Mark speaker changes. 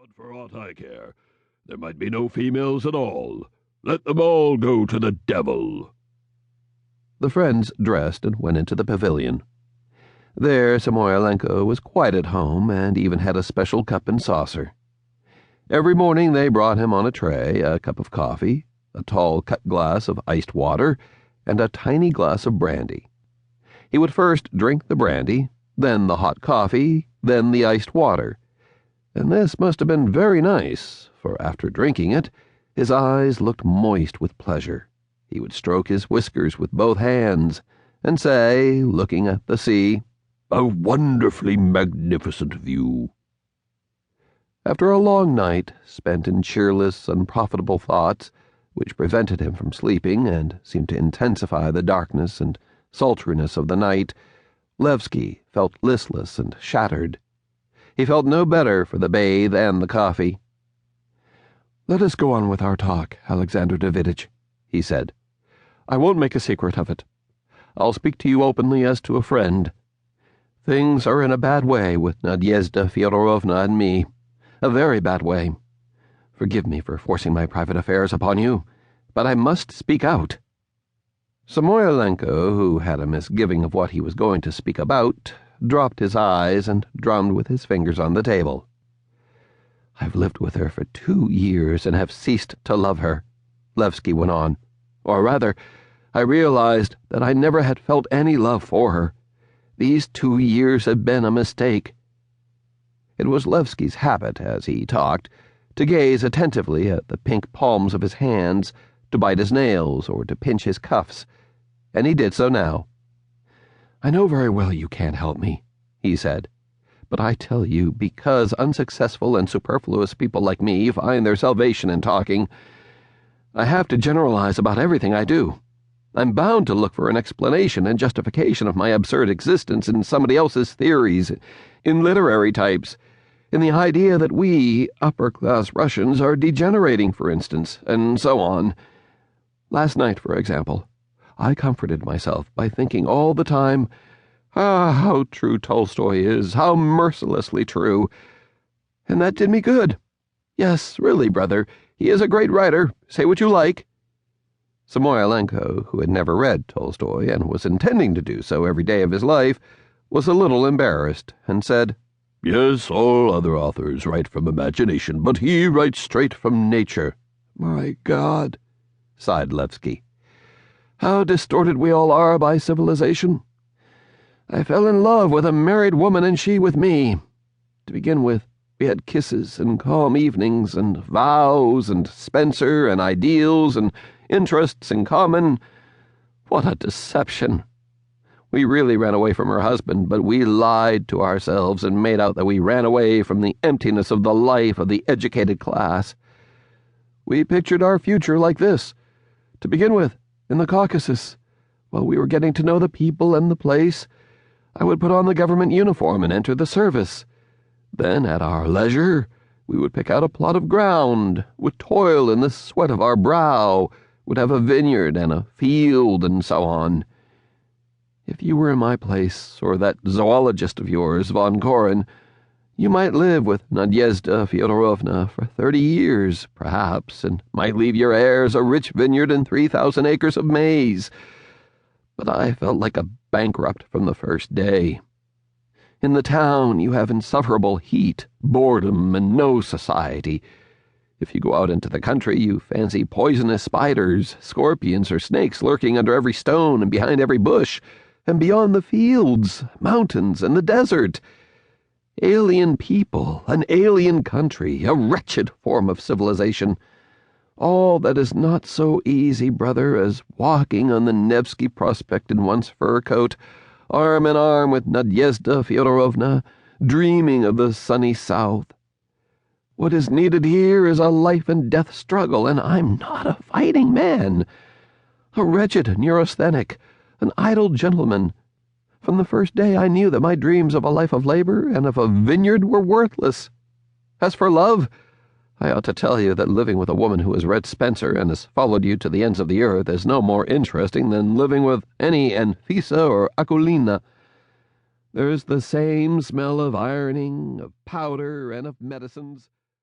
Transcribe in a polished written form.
Speaker 1: But for aught I care, there might be no females at all. Let them all go to the devil."
Speaker 2: The friends dressed and went into the pavilion. There Samoylenko was quite at home and even had a special cup and saucer. Every morning they brought him on a tray a cup of coffee, a tall cut glass of iced water, and a tiny glass of brandy. He would first drink the brandy, then the hot coffee, then the iced water. And this must have been very nice, for after drinking it, his eyes looked moist with pleasure. He would stroke his whiskers with both hands, and say, looking at the sea,
Speaker 1: "A wonderfully magnificent view."
Speaker 2: After a long night, spent in cheerless, unprofitable thoughts, which prevented him from sleeping and seemed to intensify the darkness and sultriness of the night, Levsky felt listless and shattered. He felt no better for the bathe and the coffee. "Let us go on with our talk, Alexander Daviditch," he said. "I won't make a secret of it. I'll speak to you openly as to a friend. Things are in a bad way with Nadyezhda Fyodorovna and me. A very bad way. Forgive me for forcing my private affairs upon you, but I must speak out." Samoylenko, who had a misgiving of what he was going to speak about, dropped his eyes and drummed with his fingers on the table. "I've lived with her for 2 years and have ceased to love her," Levsky went on. "Or rather, I realized that I never had felt any love for her. These 2 years had been a mistake." It was Levsky's habit, as he talked, to gaze attentively at the pink palms of his hands, to bite his nails, or to pinch his cuffs, and he did so now. "I know very well you can't help me," he said, "but I tell you, because unsuccessful and superfluous people like me find their salvation in talking, I have to generalize about everything I do. I'm bound to look for an explanation and justification of my absurd existence in somebody else's theories, in literary types, in the idea that we, upper-class Russians, are degenerating, for instance, and so on. Last night, for example, I comforted myself by thinking all the time, how true Tolstoy is, how mercilessly true. And that did me good. Yes, really, brother, he is a great writer, say what you like." Samoylenko, who had never read Tolstoy and was intending to do so every day of his life, was a little embarrassed, and said,
Speaker 1: "Yes, all other authors write from imagination, but he writes straight from nature."
Speaker 2: "My God," sighed Levsky. "How distorted we all are by civilization. I fell in love with a married woman and she with me. To begin with, we had kisses and calm evenings and vows and Spencer and ideals and interests in common. What a deception! We really ran away from her husband, but we lied to ourselves and made out that we ran away from the emptiness of the life of the educated class. We pictured our future like this. To begin with, in the Caucasus, while we were getting to know the people and the place, I would put on the government uniform and enter the service. Then, at our leisure, we would pick out a plot of ground, would toil in the sweat of our brow, would have a vineyard and a field, and so on. If you were in my place, or that zoologist of yours, Von Koren, you might live with Nadyezhda Fyodorovna for 30 years, perhaps, and might leave your heirs a rich vineyard and 3,000 acres of maize. But I felt like a bankrupt from the first day. In the town you have insufferable heat, boredom, and no society. If you go out into the country, you fancy poisonous spiders, scorpions, or snakes lurking under every stone and behind every bush, and beyond the fields, mountains, and the desert. Alien people, an alien country, a wretched form of civilization. All that is not so easy, brother, as walking on the Nevsky Prospect in one's fur coat, arm in arm with Nadyezhda Fyodorovna, dreaming of the sunny south. What is needed here is a life-and-death struggle, and I'm not a fighting man. A wretched neurasthenic, an idle gentleman. From the first day I knew that my dreams of a life of labor and of a vineyard were worthless. As for love, I ought to tell you that living with a woman who has read Spencer and has followed you to the ends of the earth is no more interesting than living with any Anfisa or Akulina. There's the same smell of ironing, of powder, and of medicines.